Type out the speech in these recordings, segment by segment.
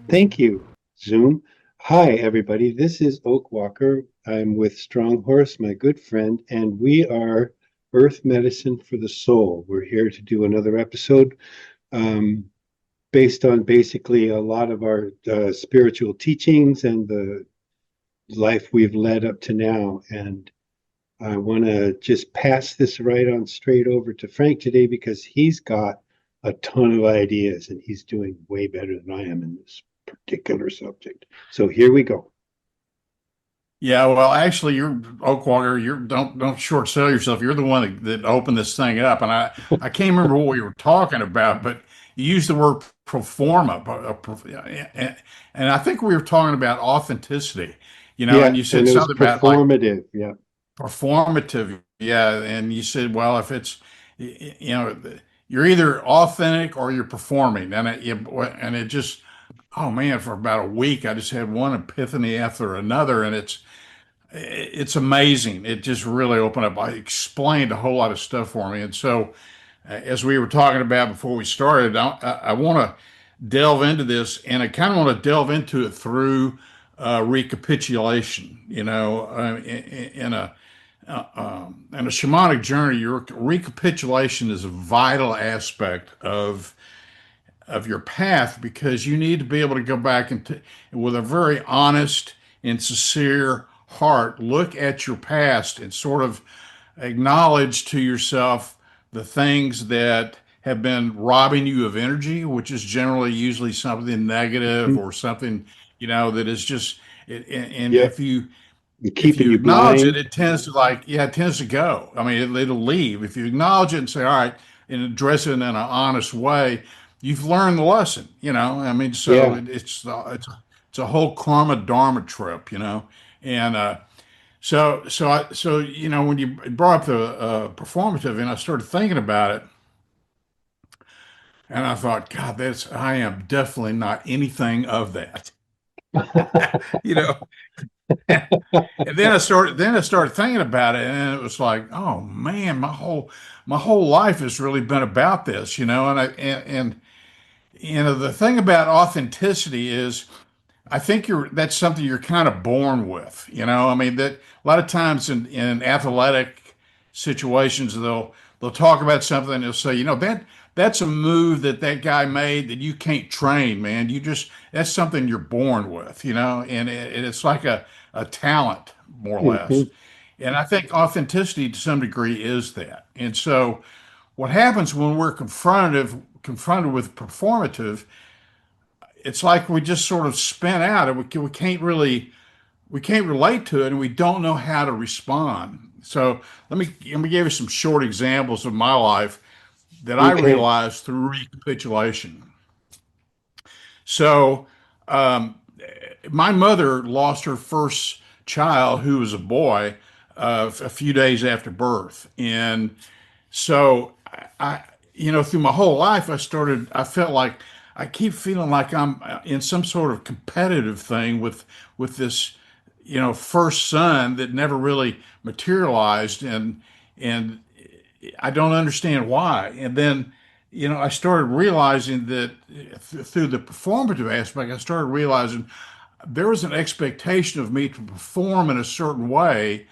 Thank you, Zoom. Hi, everybody. This is Oakwalker. I'm with Stronghorse, my good friend, and we are Earth Medicine for the Soul. We're here to do another episode um, based on basically a lot of our spiritual teachings and the life we've led up to now. And I want to just pass this right on straight over to Frank today because he's got a ton of ideas and he's doing way better than I am in this particular subject. So here we go. Yeah, well, actually, you're Oakwalker. You're don't short sell yourself. You're the one that opened this thing up, and I can't remember what we were talking about, but you used the word proforma, and I think we were talking about authenticity, Yeah, and you and said it was something about like performative. Yeah. performative, yeah, and you said, well, if it's you're either authentic or you're performing, and it just, oh man, for about a week, I just had one epiphany after another, and it's amazing. It just really opened up. I explained a whole lot of stuff for me. And so, as we were talking about before we started, I want to delve into this, and I kind of want to delve into it through recapitulation. In a shamanic journey, your recapitulation is a vital aspect of your path because you need to be able to go back and with a very honest and sincere heart, look at your past and sort of acknowledge to yourself the things that have been robbing you of energy, which is generally usually something negative Mhm. or something, that is just and Yeah. if Keeping you you acknowledge it, blind. it tends to like, yeah, it tends to go. I mean, it'll leave. If you acknowledge it and say, all right, and address it in an honest way, you've learned the lesson, I mean, so Yeah. it's a whole karma dharma trip, and when you brought up the performative, and I started thinking about it, and I thought, God, I am definitely not anything of that, you know. And then I started thinking about it, and it was like, oh man, my whole life has really been about this, and the thing about authenticity is I think that's something you're kind of born with, I mean, that a lot of times in athletic situations they'll talk about something and they'll say, that's a move that guy made that you can't train, man. That's something you're born with, and it's like a talent, more or less. Hmm. And I think authenticity to some degree is that. And so what happens when we're confronted with performative, it's like we just sort of spin out and we can't relate to it and we don't know how to respond. So let me give you some short examples of my life that I Okay. realized through recapitulation. So um, my mother lost her first child, who was a boy, a few days after birth, and so through my whole life, I felt like I keep feeling like I'm in some sort of competitive thing with this, first son that never really materialized, and I don't understand why. And then, I started realizing that through the performative aspect, I started realizing there was an expectation of me to perform in a certain way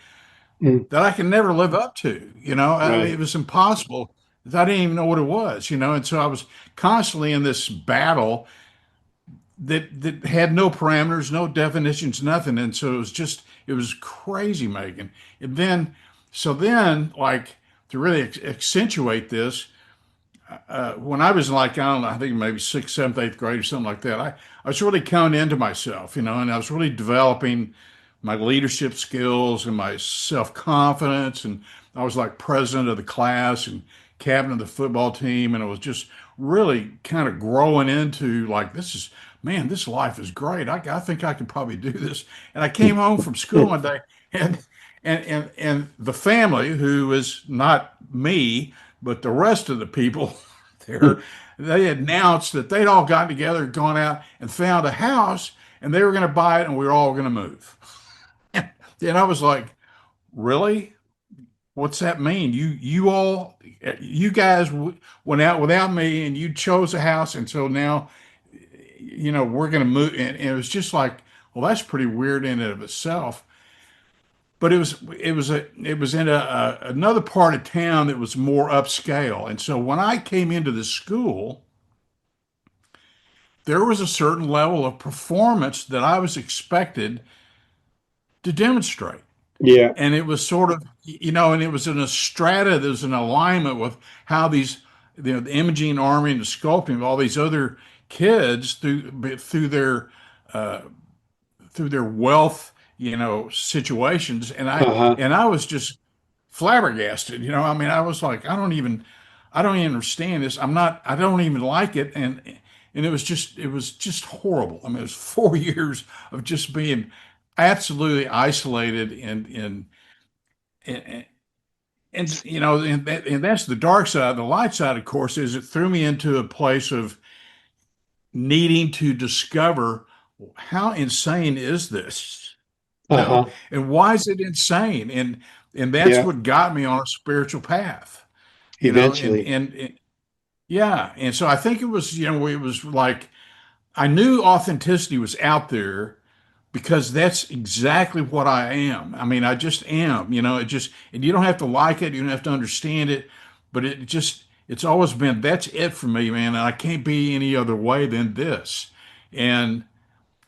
Mm. that I can never live up to. It Right. was impossible. I didn't even know what it was, and so I was constantly in this battle that had no parameters, no definitions, nothing. And so it was crazy making. And then, like, to really accentuate this, when I was like, I don't know, I think maybe sixth, seventh, eighth grade or something like that, I was really coming into myself, and I was really developing my leadership skills and my self confidence. And I was like president of the class and captain of the football team. And it was just really kind of growing into like, man, this life is great. I think I could probably do this. And I came home from school one day and and the family, who is not me, but the rest of the people there, they announced that they'd all gotten together, gone out and found a house, and they were going to buy it, and we were all going to move. And I was like, really? What's that mean? You guys went out without me, and you chose a house, and so now we're going to move. And it was just like, well, that's pretty weird in and of itself. But it was in another part of town that was more upscale. And so when I came into the school, there was a certain level of performance that I was expected to demonstrate. Yeah. And it was sort of, and it was in a strata, there's an alignment with how these, the imaging army and the sculpting of all these other kids through their uh, through their wealth, situations. And I Uh-huh. and I was just flabbergasted. I mean, I was like, I don't even understand this. I don't even like it. And it was just horrible. I mean, it was 4 years of just being absolutely isolated and and that's the dark side. The light side, of course, is it threw me into a place of needing to discover how insane is this, Uh-huh. and why is it insane? And that's Yeah. what got me on a spiritual path, and Eventually. and yeah, and so I think it was like I knew authenticity was out there because that's exactly what I am. I mean, I just am, and you don't have to like it, you don't have to understand it, but it's always been, that's it for me, man. And I can't be any other way than this. And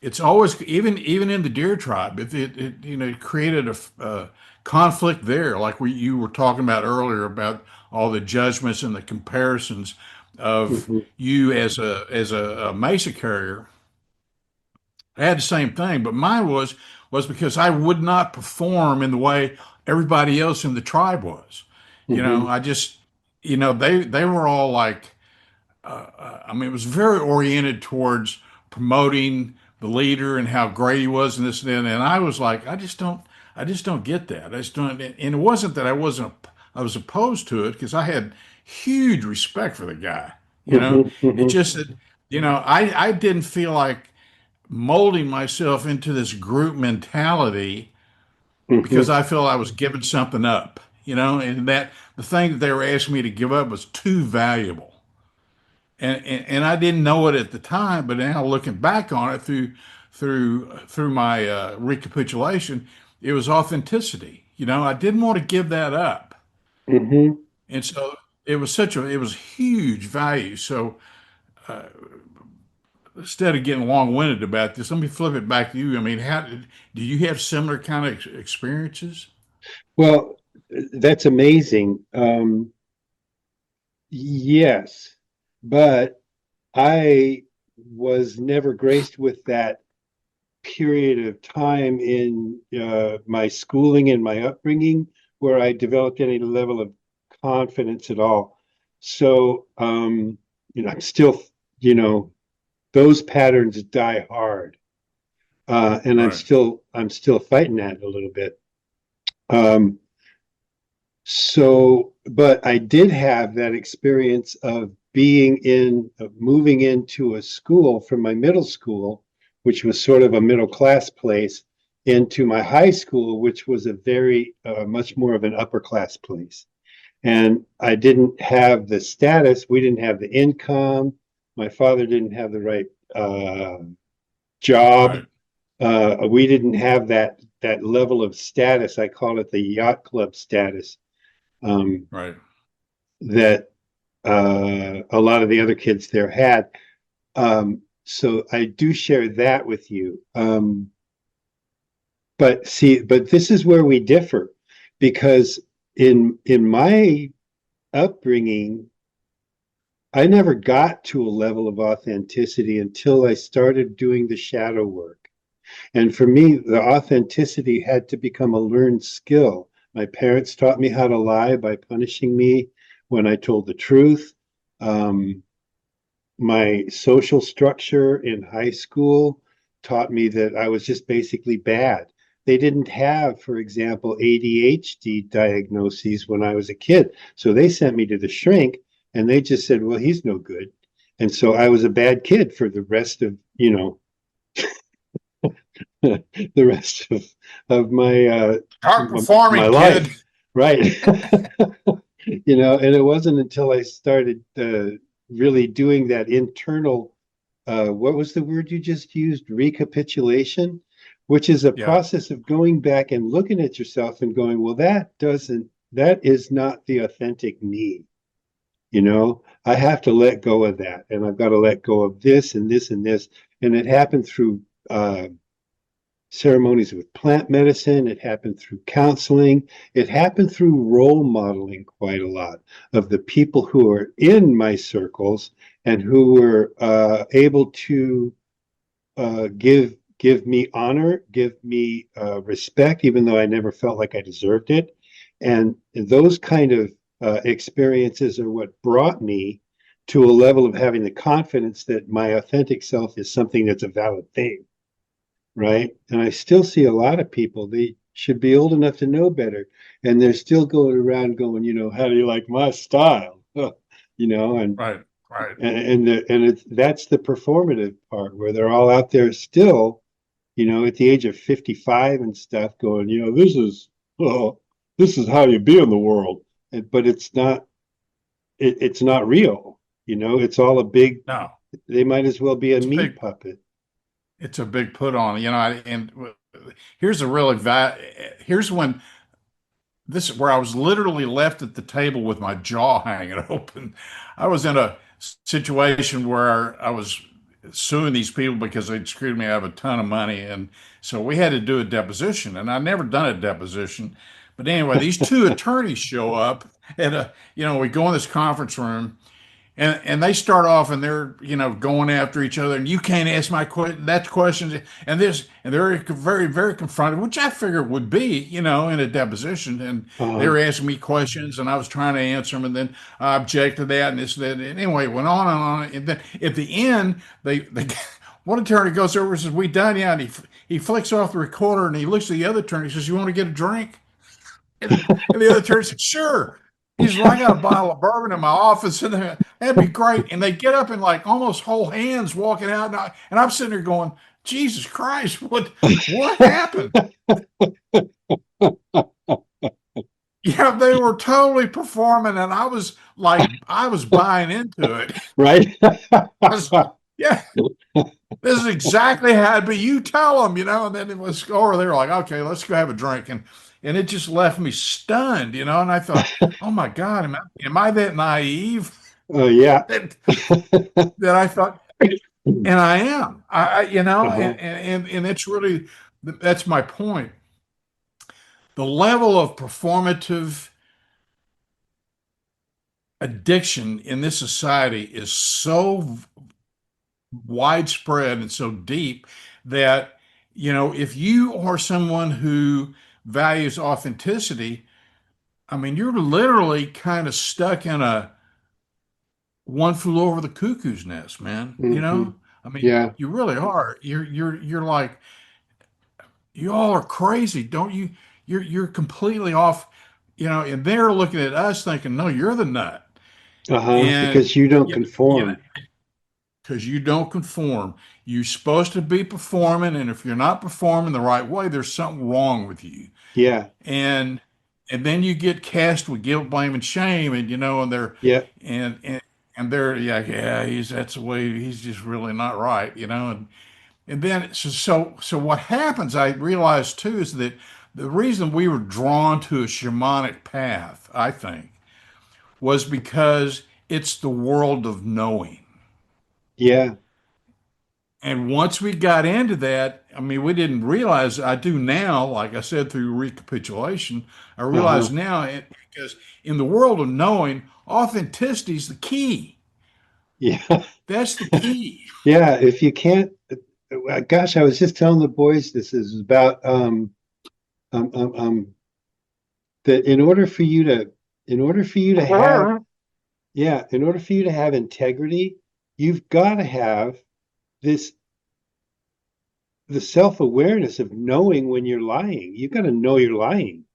it's always, even in the deer tribe, it created a conflict there, like you were talking about earlier about all the judgments and the comparisons of Hmm. you as a mesa carrier. I had the same thing, but mine was because I would not perform in the way everybody else in the tribe was. Hmm. I just, they were all like, I mean, it was very oriented towards promoting the leader and how great he was and this and that. And I was like, I just don't get that. I just don't. And it wasn't that I was opposed to it because I had huge respect for the guy. Hmm. It's Hmm. just that, I didn't feel like molding myself into this group mentality because Hmm. I felt I was giving something up, and that the thing that they were asking me to give up was too valuable. And I didn't know it at the time, but now looking back on it through my recapitulation, it was authenticity. I didn't want to give that up, Hmm. and so it was huge value. So instead of getting long-winded about this, let me flip it back to you. I mean, do you have similar kind of experiences? Well, that's amazing. Yes, but I was never graced with that period of time in my schooling and my upbringing where I developed any level of confidence at all. So, I'm still, you know, those patterns die hard, and Right, I'm still fighting that a little bit. Um, but I did have that experience of moving into a school from my middle school, which was sort of a middle class place, into my high school, which was a very, much more of an upper class place. And I didn't have the status, we didn't have the income. My father didn't have the right, job. right, We didn't have that level of status. I call it the yacht club status, um, right. that a lot of the other kids there had. So I do share that with you. But this is where we differ, because in my upbringing, I never got to a level of authenticity until I started doing the shadow work. And for me, the authenticity had to become a learned skill. My parents taught me how to lie by punishing me when I told the truth. Um, my social structure in high school taught me that I was just basically bad. They didn't have, for example, ADHD diagnoses when I was a kid. So they sent me to the shrink and they just said, well, he's no good. And so I was a bad kid for the rest of, the rest of Top my performing kid. life. Right. And it wasn't until I started really doing that internal what was the word you just used? Recapitulation, which is a Yeah, process of going back and looking at yourself and going, well, that is not the authentic me. I have to let go of that, and I've got to let go of this and this and this. And it happened through ceremonies with plant medicine. It happened through counseling. It happened through role modeling quite a lot of the people who are in my circles and who were able to give me honor, give me respect, even though I never felt like I deserved it. And those kind of experiences are what brought me to a level of having the confidence that my authentic self is something that's a valid thing, right? And I still see a lot of people, they should be old enough to know better, and they're still going around going, how do you like my style? you know, and right, right. and it's that's the performative part where they're all out there still, at the age of 55 and stuff, going, oh, this is how you be in the world. But it's not real. It's all a big. No, They might as well be a it's a meat big, puppet. it's a big put on, and here's a really here's when this is where I was literally left at the table with my jaw hanging open. I was in a situation where I was suing these people because they'd screwed me out of a ton of money. And so we had to do a deposition, and I'd never done a deposition. But anyway, these two attorneys show up, and we go in this conference room, and they start off and they're going after each other, and you can't ask my question, that's questions, and this, and they're very very confronted, which I figured would be in a deposition. And they uh, were asking me questions and I was trying to answer them, and then I objected to that and this that, and anyway it went on and on, and then at the end they one attorney goes over and says, "We done?" Yeah, and he flicks off the recorder and he looks at the other attorney and says, "You want to get a drink?" And the other attorney said, "Sure." He's like, "I got a bottle of bourbon in my office, and that'd be great." And they get up and like almost hold hands walking out, and I'm sitting there going, "Jesus Christ, what happened?" Yeah, they were totally performing, and I was buying into it. right? I was, yeah, this is exactly how it'd be. You tell them, and then it was over there like, "Okay, let's go have a drink." And it just left me stunned, and I thought, "Oh my God, am I that naive?" Oh yeah. that, that I thought, and I am, Uh-huh. and it's really, that's my point. The level of performative addiction in this society is so widespread and so deep that, if you are someone who values authenticity, I mean, you're literally kind of stuck in a one flew over the cuckoo's nest, man. Hmm. I mean, Yeah. you really are. You're like, you all are crazy, don't you? You're completely off, and they're looking at us thinking, no, you're the nut. Uh-huh. And Because you don't you know, conform. because you don't conform. You're supposed to be performing, and if you're not performing the right way, there's something wrong with you. Yeah. And and then you get cast with guilt, blame, and shame, and and they're Yeah. and and and they're, yeah, that's the way, he's just really not right, and then so what happens, I realized too, is that the reason we were drawn to a shamanic path, I think, was because it's the world of knowing. Yeah. And once we got into that, I mean, we didn't realize, I do now, like I said, through recapitulation, I realize Uh-huh. now, because in the world of knowing, authenticity is the key. Yeah. That's the key. Yeah. If you can't, gosh, I was just telling the boys this is about um, um, um, that in order for you to have, yeah, in order for you to have integrity, you've got to have this the self-awareness of knowing when you're lying. You've got to know you're lying.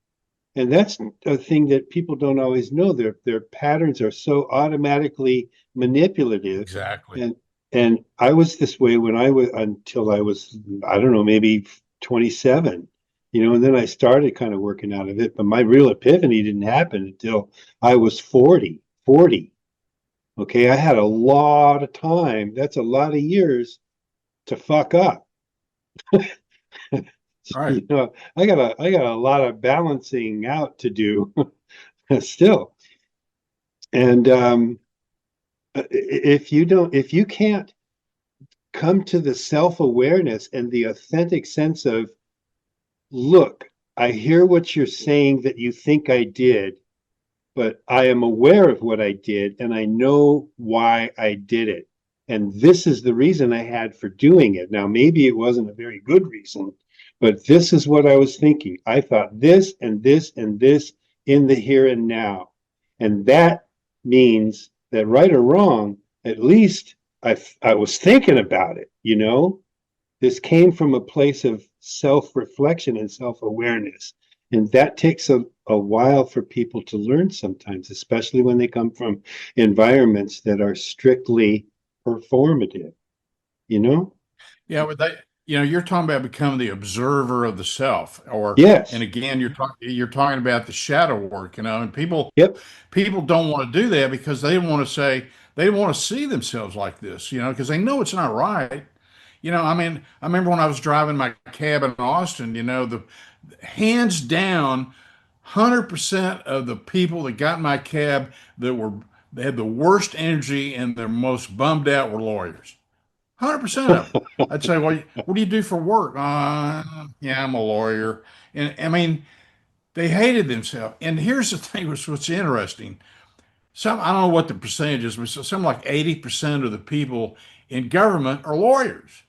And that's a thing that people don't always know. Their patterns are so automatically manipulative. Exactly. And and I was this way when I was until I was, I don't know, maybe 27. And then I started kind of working out of it, but my real epiphany didn't happen until I was 40. Okay, I had a lot of time. That's a lot of years to fuck up. Right. I got a lot of balancing out to do still. And if you can't come to the self-awareness and the authentic sense of, look, I hear what you're saying that you think I did, but I am aware of what I did and I know why I did it. And this is the reason I had for doing it. Now, maybe it wasn't a very good reason, but this is what I was thinking. I thought this and this and this in the here and now. And that means that right or wrong, at least I was thinking about it, you know? This came from a place of self-reflection and self-awareness. And that takes a while for people to learn sometimes, especially when they come from environments that are strictly performative, you know? Yeah, but you're talking about becoming the observer of the self, and Yes. again, you're talking about the shadow work, and Yep. people don't want to do that because they want to see themselves like this, because they know it's not right. I mean, I remember when I was driving my cab in Austin, the hands down, 100% of the people that got in my cab they had the worst energy and they're most bummed out were lawyers. 100% of them. I'd say, well, what do you do for work? Yeah, I'm a lawyer. And I mean, they hated themselves. And here's the thing, what's interesting. I don't know what the percentage is, but something like 80% of the people in government are lawyers.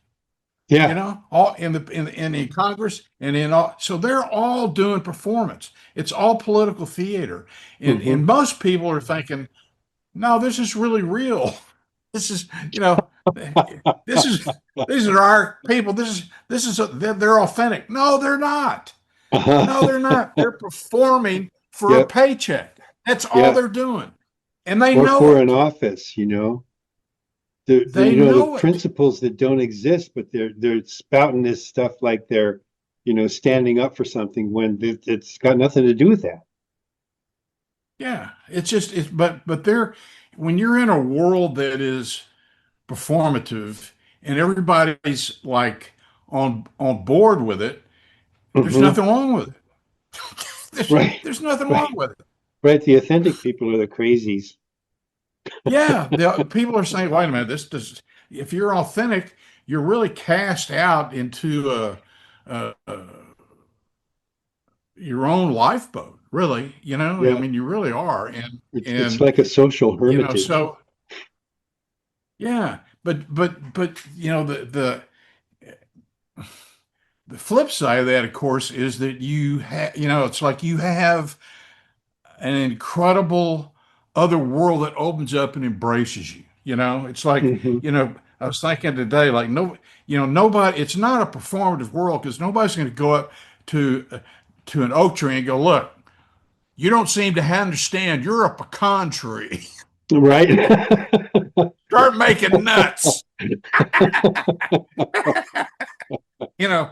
Yeah. All in Congress and in all, so they're all doing performance. It's all political theater, and Hmm. most people are thinking, no, this is really real. This is, this is these are our people. They're authentic. No, they're not. No, they're not. They're performing for a Yep. paycheck. That's all Yeah. they're doing, and they Or know for an it. office, They the know it. principles that don't exist, but they're spouting this stuff like they're, standing up for something when it's got nothing to do with that. Yeah, it's just it's but they're when you're in a world that is performative and everybody's like on board with it, there's Hmm. nothing wrong with it. Right. There's nothing wrong Right. with it. Right. The authentic people are the crazies. Yeah, the people are saying, wait a minute, this does if you're authentic, you're really cast out into your own lifeboat, really, I Yeah. mean, you really are. And It's and like a social hermitage. so yeah, but the flip side of that, of course, is that it's like you have an incredible other world that opens up and embraces you. It's like, Hmm. I was thinking today, like, no, nobody, it's not a performative world because nobody's going to go up to an oak tree and go, look, you don't seem to understand. You're a pecan tree. Right. Start making nuts. You know,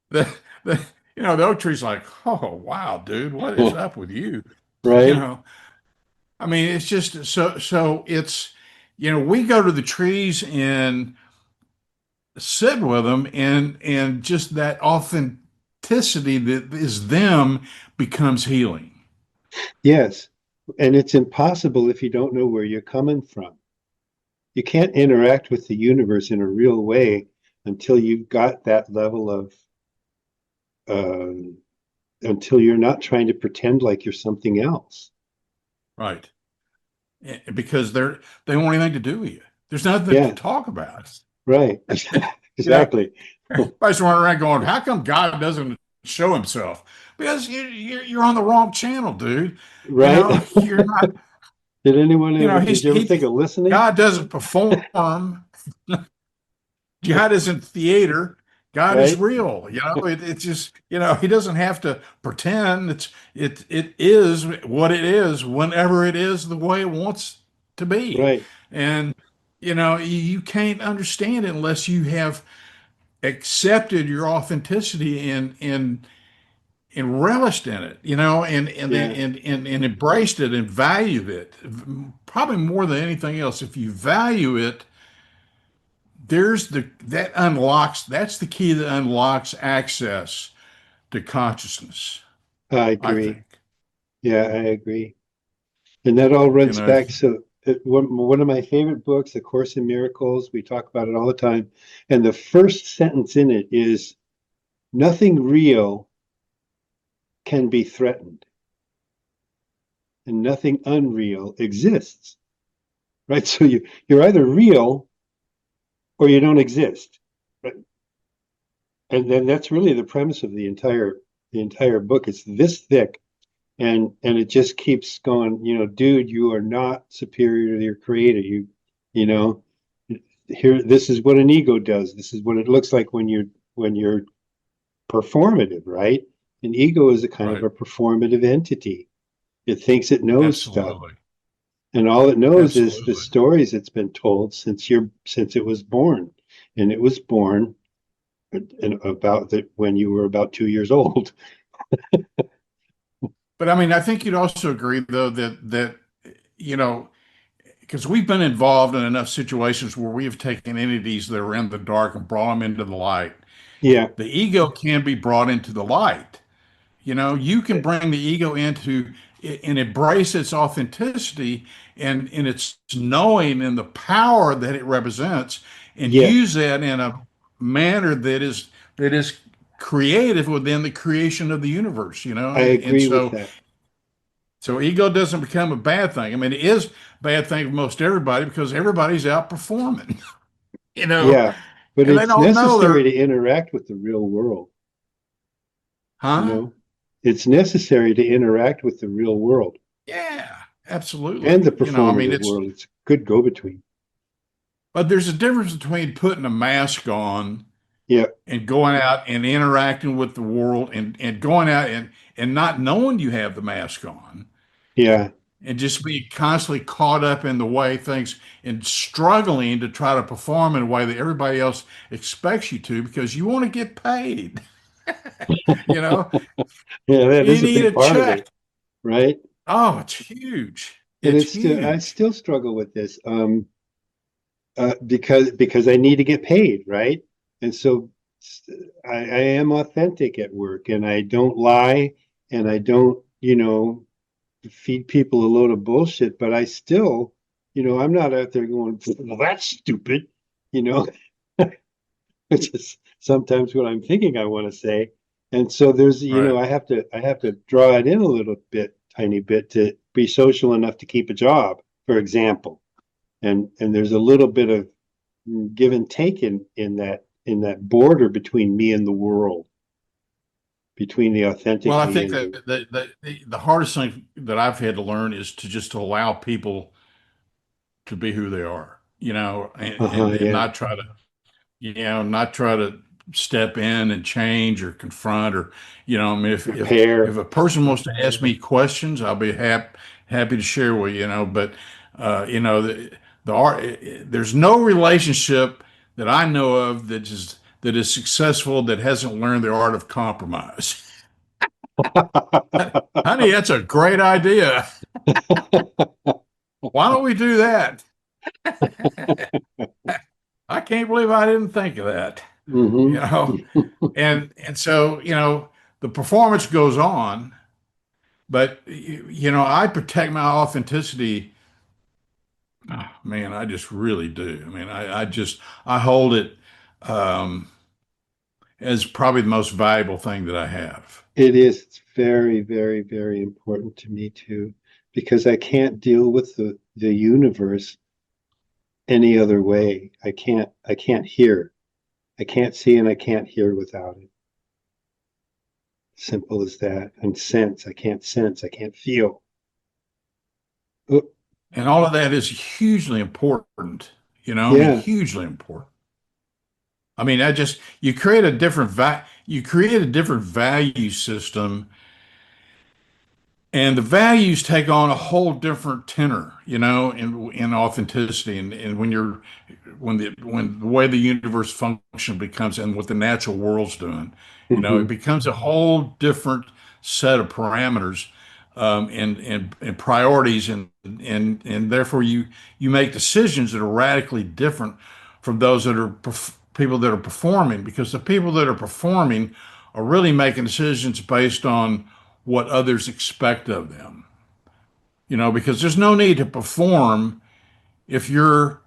the, the, the oak tree's like, oh, wow, dude, what is up with you? You Right. know, I mean, it's just so it's, we go to the trees and sit with them and just that authenticity that is them becomes healing. Yes. And it's impossible if you don't know where you're coming from. You can't interact with the universe in a real way until you've got that level of, um, until you're not trying to pretend like you're something else. Right. Because they don't want anything to do with you. There's nothing to Yeah. talk about. Right. You know, Exactly. everybody's running around going, "How come God doesn't show Himself?" Because you're on the wrong channel, dude. Right. You're not. Did you ever think of listening? God doesn't perform. God isn't theater. God is Right. real. It's just, He doesn't have to pretend. It is what it is whenever it is the way it wants to be. Right. And you can't understand it unless you have accepted your authenticity and and relished in it, Yeah. and embraced it and valued it. Probably more than anything else. If you value it, that's the key that unlocks access to consciousness, I I agree. think. Yeah, I agree. And that all You runs know, back. So, one of my favorite books, A Course in Miracles, we talk about it all the time. And the first sentence in it is nothing real can be threatened, and nothing unreal exists. Right? So you're either real or you don't exist. Right? And then that's really the premise of the entire book. It's this thick, and it just keeps going, dude, you are not superior to your creator. You know, here, this is what an ego does. This is what it looks like when you're performative, right? An ego is a kind of right. a performative entity. It thinks it knows stuff, Absolutely. and all it knows is the Absolutely. stories it's been told since it was born, and it was born about that when you were about 2 years old. But I mean, I think you'd also agree, though, that you know, because we've been involved in enough situations where we have taken entities that are in the dark and brought them into the light. Yeah, The ego can be brought into the light. You can bring the ego into and embrace its authenticity and its knowing and the power that it represents, and yeah, use that in a manner that is creative within the creation of the universe. I And agree with so that. so ego doesn't become a bad thing. I mean, it is a bad thing for most everybody because everybody's outperforming, you know, Yeah, but and they it's don't know necessary they're, to interact with the real world, you huh? know? It's necessary to interact with the real world Yeah, and absolutely. the I mean, performative it's, world. It's a good go-between. but there's a difference between putting a mask on Yeah, and going out and interacting with the world and going out and not knowing you have the mask on yeah. and just being constantly caught up in the way things and struggling to try to perform in a way that everybody else expects you to because you want to get paid. You know, Yeah, that you is a need big a part of check. it, right? Oh, it's huge. And It's I huge. still struggle with this. Because I need to get paid, right? And so I am authentic at work, and I don't lie, and I don't, feed people a load of bullshit. But I still, I'm not out there going, well, that's stupid, you know, which is sometimes what I'm thinking I want to say. And so there's, Right. I have to draw it in a little bit, tiny bit, to be social enough to keep a job, for example. And there's a little bit of give and take in that border between me and the world, between the Well, authentic I me think and that the the hardest thing that I've had to learn is to just allow people to be who they are, and yeah, not try to step in and change or confront or, I mean, if repair. a person wants to ask me questions, I'll be happy to share with you, but the art, there's no relationship that I know of that is successful that hasn't learned the art of compromise. Honey, that's a great idea. Why don't we do that? I can't believe I didn't think of that. You Hmm. know, and so the performance goes on, but I protect my authenticity. Oh, man, I just really do. I mean, I hold it um, as probably the most valuable thing that I have. It is. It's very, very, very important to me too, because I can't deal with the universe any other way. I can't hear. I can't see and I can't hear without it. Simple as that. And sense. I can't sense. I can't feel. Oh, And all of that is hugely important. I mean, yeah. hugely important. I mean, you create a different value system, and the values take on a whole different tenor, in authenticity, and when the way the universe functions becomes and what the natural world's doing, it Hmm. becomes a whole different. set of parameters, and priorities, and therefore you make decisions that are radically different from those that are people that are performing, because the people that are performing are really making decisions based on what others expect of them. Because there's no need to perform if you're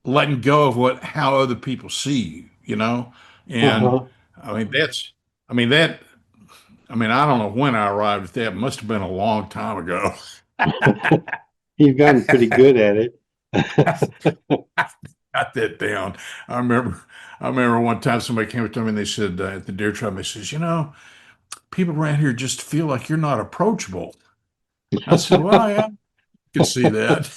letting go of how other people see you. And Uh-huh. I mean that's I mean that I mean, I don't know when I arrived at that. It must have been a long time ago. You've gotten pretty good at it. Got that down. I remember I remember one time somebody came up to me and they said, at the deer trial, they says, people around here just feel like you're not approachable. I said, well, yeah, I can see that.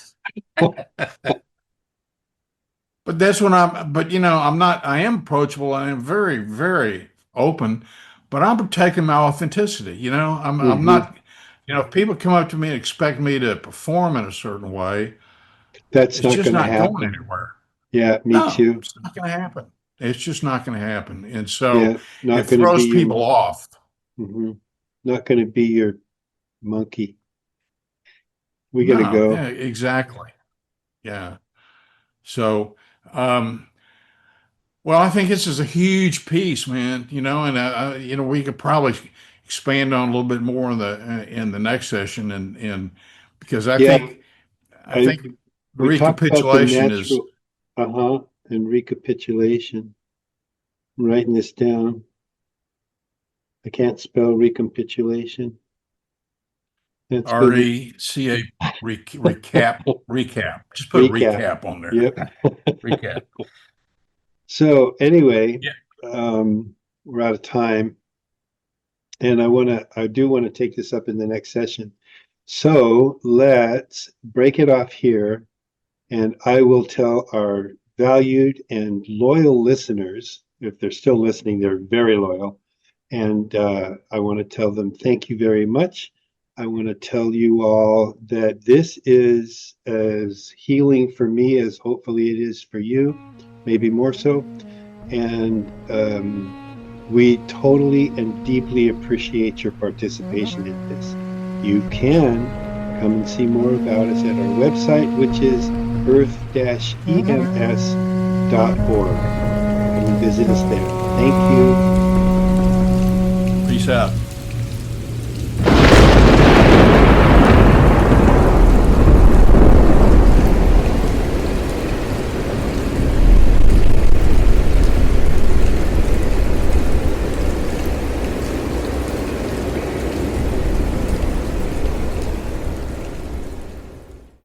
I am approachable. I am very, very open, but I'm protecting my authenticity. I'm Hmm. not, if people come up to me and expect me to perform in a certain way, That's it's not just going to not going happen. anywhere. Yeah, me No, too. it's not going to happen. It's just not going to happen. And so Yeah, it not going to be throws your, people off. hmm not going to be your monkey. We got to No, yeah, go. exactly. Yeah. So, um, well, I think this is a huge piece, man. We could probably expand on a little bit more in the next session, and because I Yeah, think I I think we talked about the recapitulation is natural, uh-huh, and recapitulation. I'm writing this down. I can't spell recapitulation. That's good. RECA, recap. Just put Recap. recap on there. Yep. Recap. So anyway, Yeah. we're out of time, and I do want to take this up in the next session. So let's break it off here, and I will tell our valued and loyal listeners, if they're still listening, they're very loyal, and I want to tell them thank you very much. I want to tell you all that this is as healing for me as hopefully it is for you, maybe more so. And we totally and deeply appreciate your participation in this. You can come and see more about us at our website, which is earth-ems.org. Come and visit us there. Thank you. Peace out.